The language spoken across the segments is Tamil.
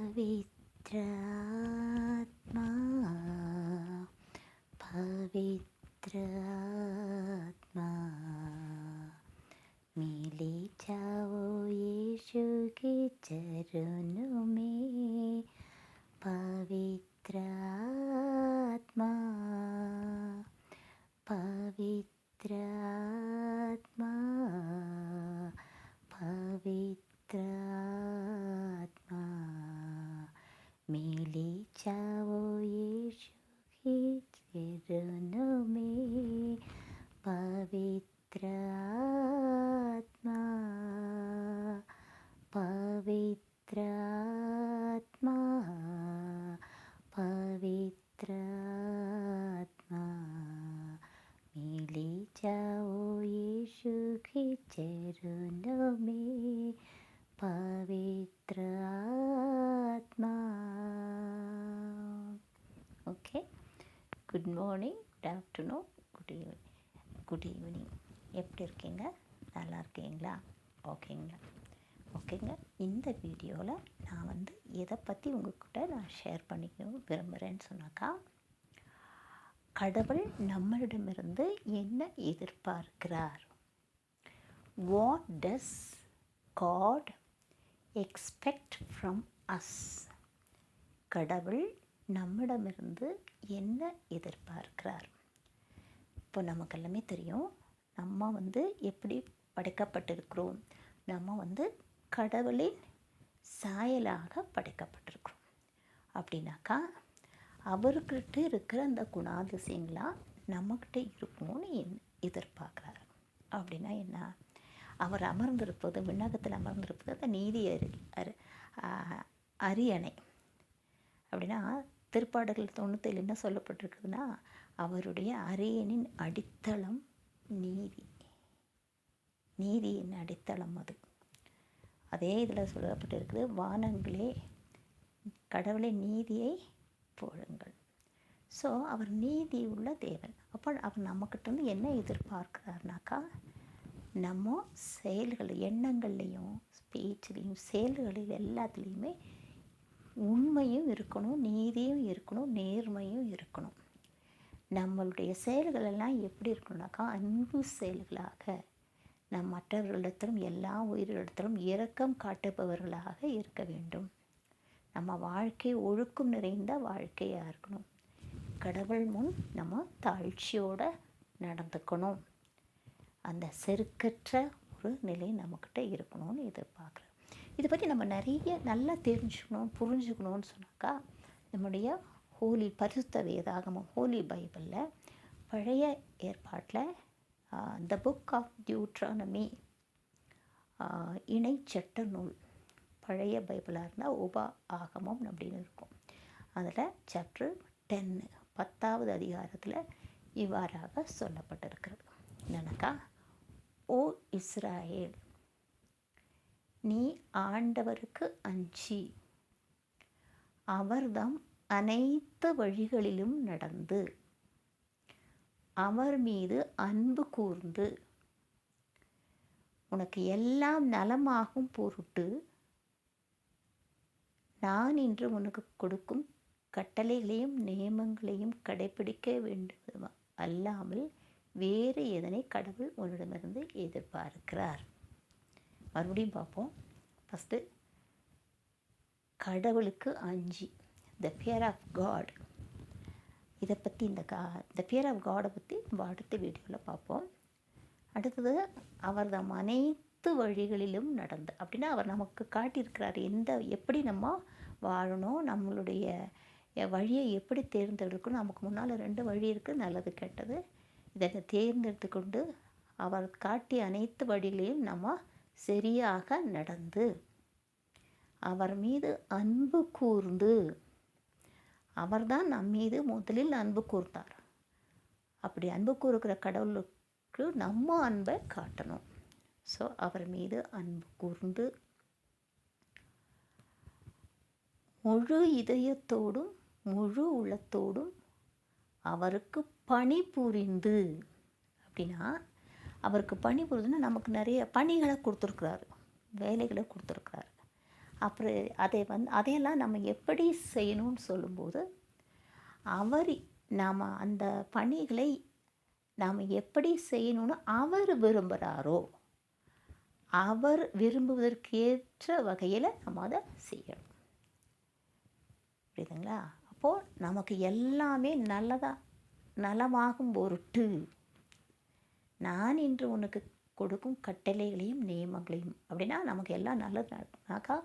पवित्रात्मा पवित्रात्मा मिले जाओ यीशु के चरणों में। पवित्रात्मा पवित्रात्मा पवित्रात्मा मिले जाओ यीशु के चरणों में। पवित्रात्मा पवित्रात्मा पवित्रात्मा मिले जाओ यीशु के चरणों में। पवित्रात्मा। Okay, good morning, good afternoon, good evening. எப்படி இருக்கீங்க? நல்லா இருக்கீங்களா? ஓகேங்க. இந்த வீடியோவில் நான் எதை பற்றி உங்கள்கிட்ட நான் ஷேர் பண்ணிக்கணும் விரும்புகிறேன்னு சொன்னாக்கா, கடவுள் நம்மளிடமிருந்து என்ன எதிர்பார்க்கிறார்? What does God expect from us? கடவுள் நம்மிடமிருந்து என்ன எதிர்பார்க்கிறார்? இப்போ நமக்கு எல்லாமே தெரியும், நம்ம எப்படி படைக்கப்பட்டிருக்கிறோம். நம்ம கடவுளின் சாயலாக படைக்கப்பட்டிருக்கிறோம். அப்படின்னாக்கா அவர்கிட்ட இருக்கிற அந்த குணாதிசயங்களாக நம்மக்கிட்ட இருக்கணும்னு எதிர்பார்க்குறாரு. அப்படின்னா என்ன? அவர் அமர்ந்திருப்பது, விண்ணகத்தில் அமர்ந்திருப்பது அந்த நீதி அரியணை. அப்படின்னா திருப்பாடல்கள் 97 என்ன சொல்லப்பட்டிருக்குதுன்னா, அவருடைய அரியணின் அடித்தளம் நீதியின் அடித்தளம் அது. அதே இதில் சொல்லப்பட்டிருக்குது, வானங்களே கடவுளை நீதியை போடுங்கள். ஸோ அவர் நீதி உள்ள தேவன். அப்போ அவர் நம்மக்கிட்ட என்ன எதிர்பார்க்கிறாருனாக்கா, நம்ம செயல்கள், எண்ணங்கள்லேயும் ஸ்பீச்லேயும் செயல்களில் எல்லாத்துலேயுமே உண்மையும் இருக்கணும், நீதியும் இருக்கணும், நேர்மையும் இருக்கணும். நம்மளுடைய செயல்களெல்லாம் எப்படி இருக்கணும்னாக்கா, அன்பு செயல்களாக நம் மற்றவர்களிடத்திலும் எல்லா உயிரிடத்திலும் இரக்கம் காட்டுபவர்களாக இருக்க வேண்டும். நம்ம வாழ்க்கை ஒழுக்கம் நிறைந்த வாழ்க்கையாக இருக்கணும். கடவுள் முன் நம்ம தாழ்ச்சியோடு நடந்துக்கணும். அந்த செருக்கற்ற ஒரு நிலை நம்மக்கிட்ட இருக்கணும்னு எதிர்பார்க்குறேன். இதை பற்றி நம்ம நிறைய நல்லா தெரிஞ்சுக்கணும், புரிஞ்சுக்கணும்னு சொன்னாக்கா, நம்முடைய பரிசுத்த வேதாகமம், ஹோலி பைபிளில், பழைய ஏற்பாட்டில் த புக் ஆஃப் டியூட்ரானமி, இணைச்சட்ட நூல், பழைய பைபிளாக இருந்தால் உபா ஆகமம் அப்படின்னு இருக்கும். அதில் சாப்டர் 10, 10வது அதிகாரத்தில் இவ்வாறாக சொல்லப்பட்டிருக்கிறது. என்னன்னாக்கா, ஓ இஸ்ராயேல், நீ ஆண்டவருக்கு அஞ்சி அவர்தம் அனைத்து வழிகளிலும் நடந்து அவர் மீது அன்பு கூர்ந்து உனக்கு எல்லாம் நலமாகும் பொருட்டு நான் இன்று உனக்கு கொடுக்கும் கட்டளைகளையும் நியமங்களையும் கடைபிடிக்க வேண்டும் அல்லாமல் வேறு எதனை கடவுள் உன்னிடமிருந்து எதிர்பார்க்கிறார். மறுபடியும் பார்ப்போம். ஃபஸ்ட்டு, கடவுளுக்கு அஞ்சி, த ஃபியர் ஆஃப் காட். இதை பற்றி த ஃபியர் ஆஃப் காடை பற்றி நம்ம அடுத்த வீடியோவில் பார்ப்போம். அடுத்தது, அவர் தம் அனைத்து வழிகளிலும் நடந்து. அப்படின்னா அவர் நமக்கு காட்டியிருக்கிறார் எப்படி நம்ம வாழணும், நம்மளுடைய வழியை எப்படி தேர்ந்தெடுக்கணும். நமக்கு முன்னால் 2 வழி இருக்குது, நல்லது கெட்டது. இதை தேர்ந்தெடுத்து கொண்டு அவர் காட்டிய அனைத்து வழிகளையும் நம்ம சரியாக நடந்து அவர் மீது அன்பு கூர்ந்து, அவர்தான் நம் மீது முதலில் அன்பு கூர்ந்தார். அப்படி அன்பு கூறுகிற கடவுளுக்கு நம்ம அன்பை காட்டணும். ஸோ அவர் மீது அன்பு கூர்ந்து முழு இதயத்தோடும் முழு உள்ளத்தோடும் அவருக்கு பணி புரிந்து. அப்படின்னா அவருக்கு பணி புரிந்துன்னா நமக்கு நிறைய பணிகளை கொடுத்துருக்குறாரு, வேலைகளை கொடுத்துருக்குறாரு. அப்புறம் அதையெல்லாம் நம்ம எப்படி செய்யணும்னு சொல்லும்போது நாம் அந்த பணிகளை நாம் எப்படி செய்யணும்னு அவர் விரும்புகிறாரோ அவர் விரும்புவதற்கேற்ற வகையில் நம்ம அதை செய்யணும். புரியுதுங்களா? அப்போது நமக்கு எல்லாமே நலமாகும் பொருட்டு நான் இன்று உனக்கு கொடுக்கும் கட்டளைகளையும் நியமங்களையும் அப்படின்னா நமக்கு எல்லாம் நல்லது நடக்கும்னாக்கா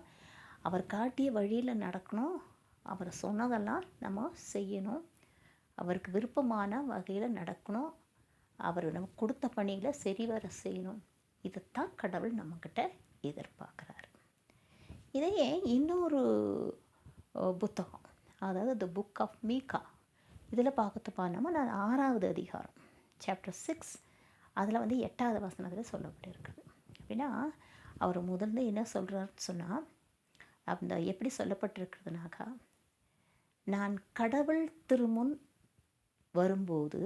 அவர் காட்டிய வழியில் நடக்கணும், அவர் சொன்னதெல்லாம் நம்ம செய்யணும், அவருக்கு விருப்பமான வகையில் நடக்கணும், அவர் நமக்கு கொடுத்த பணிகளை சரிவர செய்யணும். இதைத்தான் கடவுள் நம்மக்கிட்ட எதிர்பார்க்குறாரு. இதையே இன்னொரு புத்தகம், அதாவது த புக் ஆஃப் மீகா, இதில் பார்க்கறதுப்பானோமா நான் 6வது அதிகாரம் சாப்டர் 6 அதில் 8வது வசனத்தில் சொல்லப்பட்டிருக்குது. அப்படின்னா அவர் முதல்ல என்ன சொல்கிறாருன்னு சொன்னால், அந்த எப்படி சொல்லப்பட்டிருக்கிறதுனாக்கா, நான் கடவுள் திருமுன் வரும்போது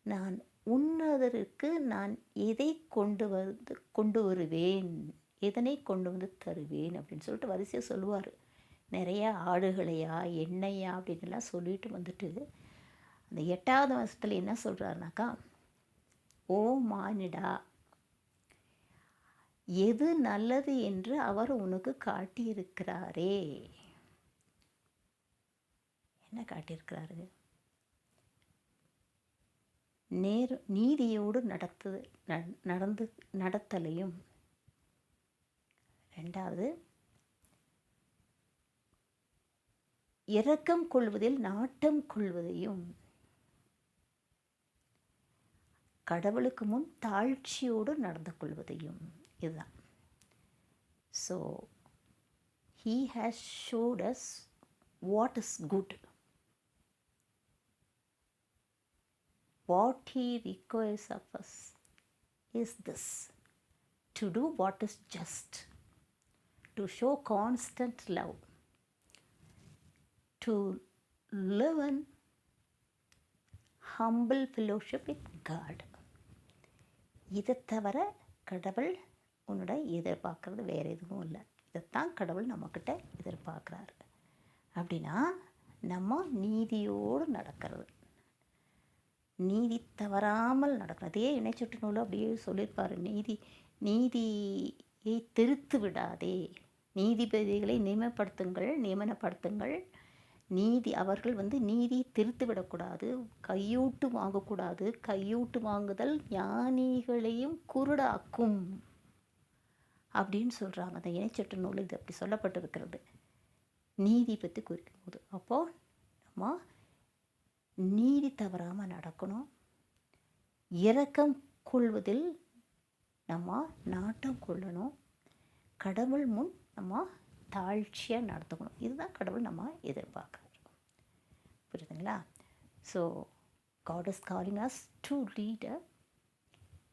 நான் உன்னதருக்கு நான் எதை கொண்டு வருவேன், எதனை கொண்டு வந்து தருவேன் அப்படின்னு சொல்லிட்டு வரிசையாக சொல்லுவார். நிறைய ஆடுகளையா எண்ணெயா அப்படின்னுலாம் சொல்லிட்டு வந்துட்டு அந்த 8வது வருஷத்தில் என்ன சொல்கிறாருனாக்கா, ஓ மானிடா, எது நல்லது என்று அவர் உனக்கு காட்டியிருக்கிறாரே. என்ன காட்டியிருக்கிறாரு? நீதியோடு நடத்தலையும், 2வது இரக்கம் கொள்வதில் நாட்டம் கொள்வதையும், கடவுளுக்கு முன் தாழ்ச்சியோடு நடந்து கொள்வதையும். இதுதான். So he has showed us what is good, what he requires of us is this: to do what is just, to show constant love, to live in humble fellowship with God. இதை தவிர கடவுள் உன்னோட எதிர்பார்க்குறது வேறு எதுவும் இல்லை. இதைத்தான் கடவுள் நம்மக்கிட்ட எதிர்பார்க்குறாரு. அப்படின்னா நம்ம நீதியோடு நடக்கிறது, நீதி தவறாமல் நடக்கிறது. அதே இணைச்சுட்டு நூல் அப்படியே சொல்லியிருப்பார், நீதியை திருத்து விடாதே, நீதிபதிகளை நியமனப்படுத்துங்கள், அவர்கள் நீதி திருத்து விடக்கூடாது, கையூட்டு வாங்கக்கூடாது, கையூட்டு வாங்குதல் ஞானிகளையும் குருடாக்கும் அப்படின்னு சொல்கிறாங்க. அந்த இணைச்சட்ட நூல் இது அப்படி சொல்லப்பட்டிருக்கிறது, நீதி பற்றி குறிக்கும் போது. அப்போது நம்ம நீதி தவறாமல் நடக்கணும், இரக்கம் கொள்வதில் நம்ம நாட்டம் கொள்ளணும், கடவுள் முன் நம்ம தாழ்ச்சியாக நடத்துக்கணும். இதுதான் கடவுள் நம்ம எதிர்பார்க்குறாரு. புரியுதுங்களா? So God is calling us to lead a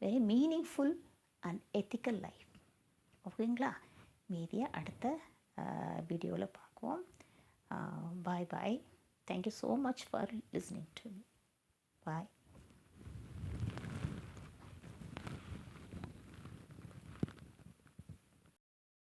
very meaningful and ethical life. ஓகேங்களா? மீதியை அடுத்த வீடியோவில் பார்க்குவோம். Bye bye. Thank you so much for listening to me. Bye.